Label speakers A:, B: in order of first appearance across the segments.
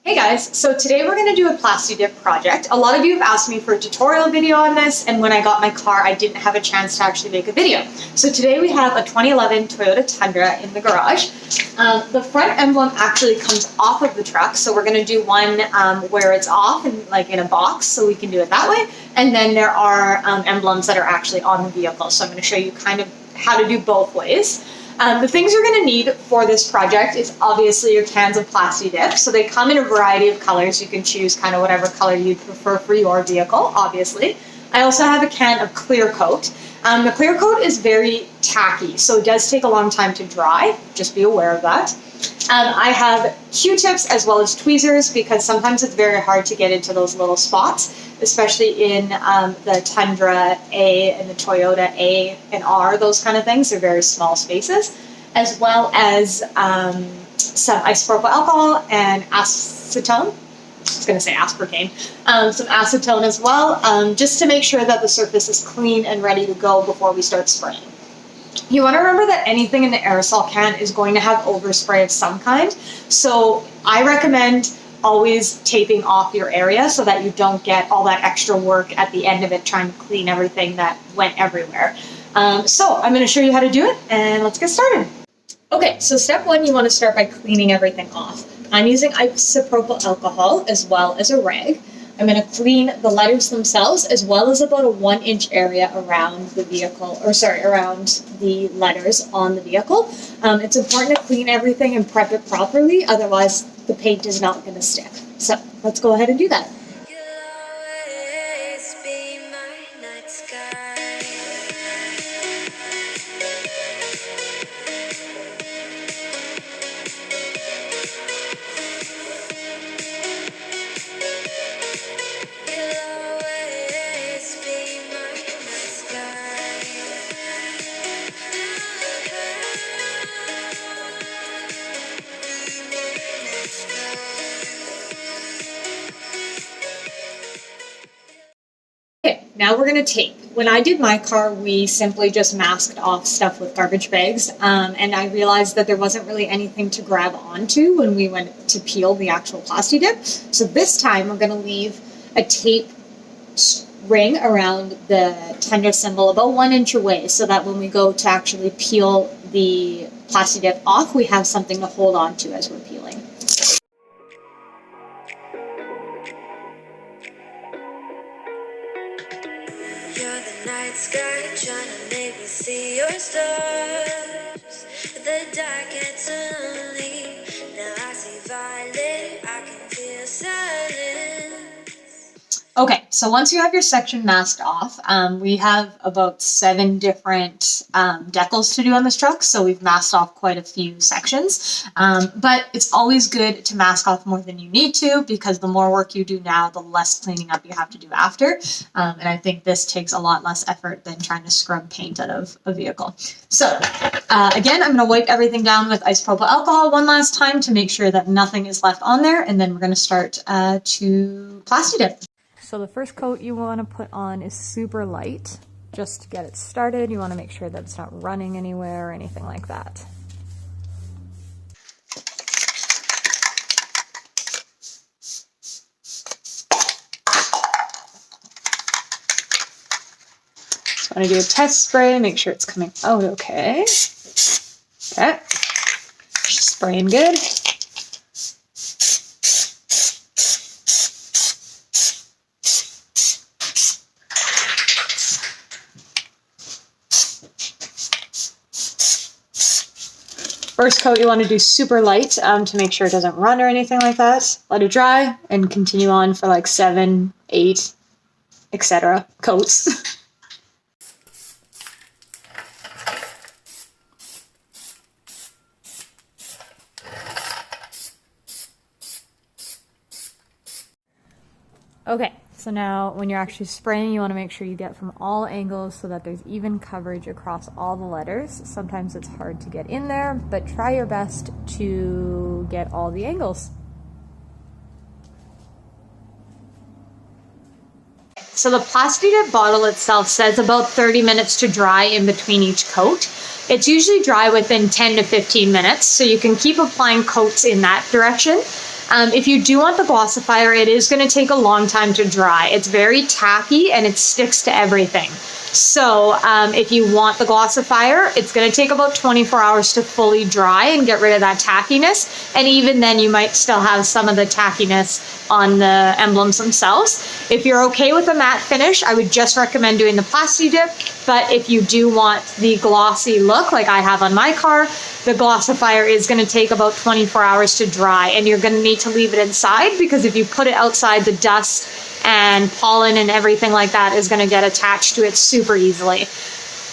A: Hey guys, so today we're going to do a Plasti dip project. A lot of you have asked me for a tutorial video on this, and when I got my car I didn't have a chance to actually make a video. So today we have a 2011 Toyota Tundra in the garage. The front emblem actually comes off of the truck, so we're going to do one where it's off and like in a box, so we can do it that way. And then there are emblems that are actually on the vehicle, so I'm going to show you kind of how to do both ways. The things you're going to need for this project is obviously your cans of Plasti dip. So they come in a variety of colors. You can choose kind of whatever color you'd prefer for your vehicle, obviously. I also have a can of clear coat. The clear coat is very tacky, so it does take a long time to dry. Just be aware of that. I have Q-tips as well as tweezers because sometimes it's very hard to get into those little spots, especially in the Tundra A and the Toyota A and R, those kind of things. They're very small spaces, as well as some isopropyl alcohol and acetone. I was going to say aspartame. Some acetone as well, just to make sure that the surface is clean and ready to go before we start spraying. You want to remember that anything in the aerosol can is going to have overspray of some kind. So I recommend always taping off your area so that you don't get all that extra work at the end of it trying to clean everything that went everywhere. So I'm going to show you how to do it, and let's get started. Okay, so step one, you want to start by cleaning everything off. I'm using isopropyl alcohol as well as a rag. I'm going to clean the letters themselves as well as about a 1-inch area around the vehicle, around the letters on the vehicle. It's important to clean everything and prep it properly, otherwise the paint is not going to stick. So let's go ahead and do that. Okay, now we're going to tape. When I did my car, we simply just masked off stuff with garbage bags, and I realized that there wasn't really anything to grab onto when we went to peel the actual Plasti dip. So this time we're going to leave a tape ring around the Tundra symbol about 1 inch away so that when we go to actually peel the Plasti dip off, we have something to hold on to as we're peeling.
B: Night sky trying to make me see your stars. The dark gets lonely. Now I see violet. I can feel silence.
A: Okay, so once you have your section masked off, we have about 7 different decals to do on this truck, so we've masked off quite a few sections. But it's always good to mask off more than you need to, because the more work you do now, the less cleaning up you have to do after. And I think this takes a lot less effort than trying to scrub paint out of a vehicle. So again, I'm going to wipe everything down with isopropyl alcohol one last time to make sure that nothing is left on there, and then we're going to start to Plasti dip.
C: So the first coat you want to put on is super light, just to get it started. You want to make sure that it's not running anywhere or anything like that.
A: So I'm going to do a test spray, make sure it's coming out okay. Okay, spraying good. First coat you want to do super light to make sure it doesn't run or anything like that. Let it dry and continue on for like 7, 8, etc. coats.
C: Okay, so now when you're actually spraying, you want to make sure you get from all angles so that there's even coverage across all the letters. Sometimes it's hard to get in there, but try your best to get all the angles.
A: So the Plasti dip bottle itself says about 30 minutes to dry in between each coat. It's usually dry within 10 to 15 minutes, so you can keep applying coats in that direction. If you do want the glossifier, it is going to take a long time to dry. It's very tacky and it sticks to everything. So if you want the glossifier, it's going to take about 24 hours to fully dry and get rid of that tackiness. And even then, you might still have some of the tackiness on the emblems themselves. If you're okay with a matte finish, I would just recommend doing the Plasti dip. But if you do want the glossy look like I have on my car, the glossifier is going to take about 24 hours to dry, and you're going to need to leave it inside, because if you put it outside, the dust and pollen and everything like that is going to get attached to it super easily.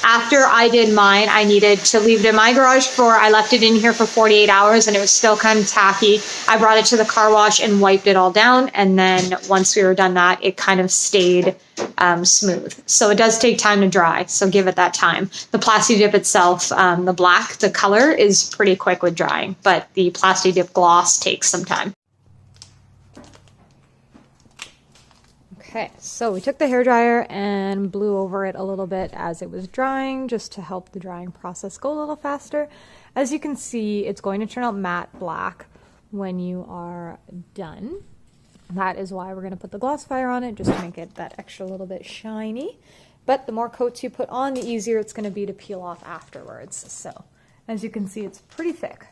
A: After I did mine, I needed to leave it in my garage I left it in here for 48 hours and it was still kind of tacky. I brought it to the car wash and wiped it all down. And then once we were done that, it kind of stayed smooth. So it does take time to dry. So give it that time. The Plasti dip itself, the black, the color is pretty quick with drying, but the Plasti dip gloss takes some time.
C: Okay, so we took the hairdryer and blew over it a little bit as it was drying, just to help the drying process go a little faster. As you can see, it's going to turn out matte black when you are done. That is why we're going to put the glossifier on it, just to make it that extra little bit shiny. But the more coats you put on, the easier it's going to be to peel off afterwards. So, as you can see, it's pretty thick.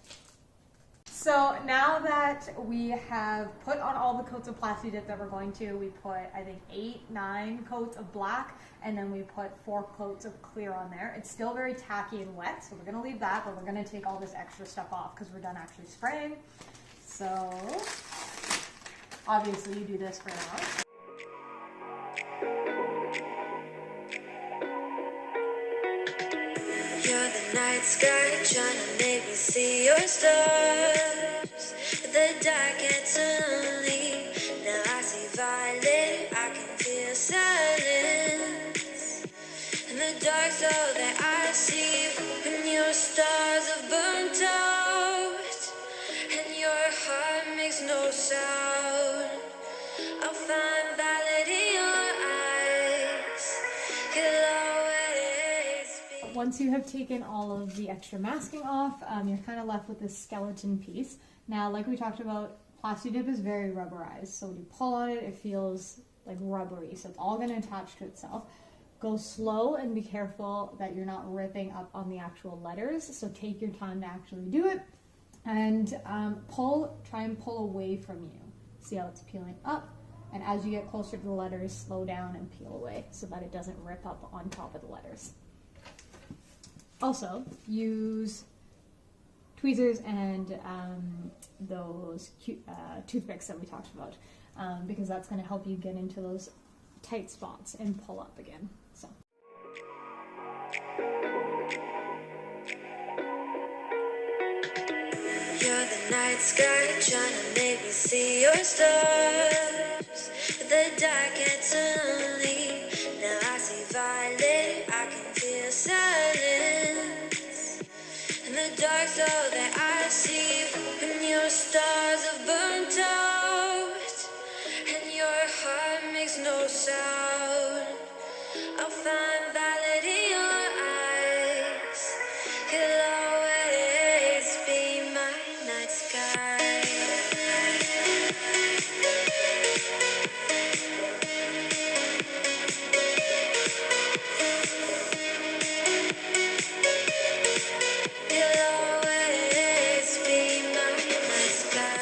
C: So now that we have put on all the coats of Plasti dip that we're going to, we put, I think, 8, 9 coats of black, and then we put 4 coats of clear on there. It's still very tacky and wet, so we're going to leave that, but we're going to take all this extra stuff off because we're done actually spraying. So obviously you do this for now.
B: You're the night sky trying to make me see your stars. The dark gets lonely. Now I see violet. I can feel silence. And the dark's all that I see when your stars have burnt out. And your heart makes no sound. I'll find violet in your eyes. You'll always be.
C: Once you have taken all of the extra masking off, you're kind of left with this skeleton piece. Now, like we talked about, Plasti dip is very rubberized, so when you pull on it, it feels like rubbery, so it's all going to attach to itself. Go slow and be careful that you're not ripping up on the actual letters, so take your time to actually do it, and try and pull away from you. See how it's peeling up, and as you get closer to the letters, slow down and peel away so that it doesn't rip up on top of the letters. Also, use tweezers and those toothpicks that we talked about, because that's going to help you get into those tight spots and pull up again. So.
B: You're the night sky trying to make me see your stars. The dark gets lonely. Now I see violet. I can feel silence. And the dark's all that I see when your stars have burnt out. And your heart makes no sound. I'll find violet in your eyes. You'll always be my night sky. You'll always be my night sky.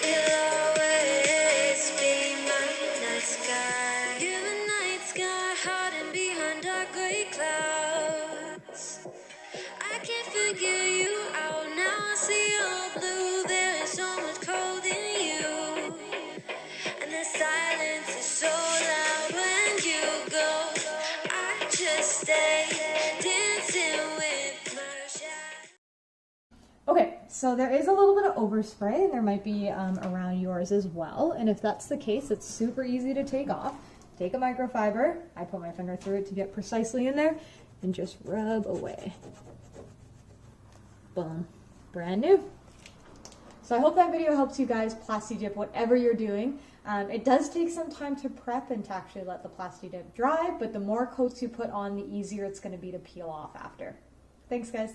B: You'll always be my night sky. You're the night sky, hiding behind dark gray clouds. I can't figure you out now. I see all blue. There is so much cold in you, and the silence is so loud when you go. I just stay dancing with my shadow.
C: Okay, so there is a little bit of overspray, and there might be around yours as well. And if that's the case, it's super easy to take off. Take a microfiber. I put my finger through it to get precisely in there, and just rub away. Boom. Brand new. So I hope that video helps you guys Plasti dip whatever you're doing. It does take some time to prep and to actually let the Plasti dip dry, but the more coats you put on, the easier it's going to be to peel off after. Thanks, guys.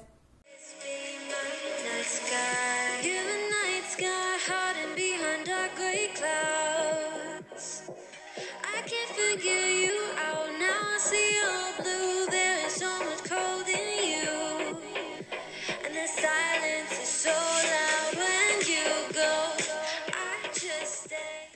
B: Be my nice guy.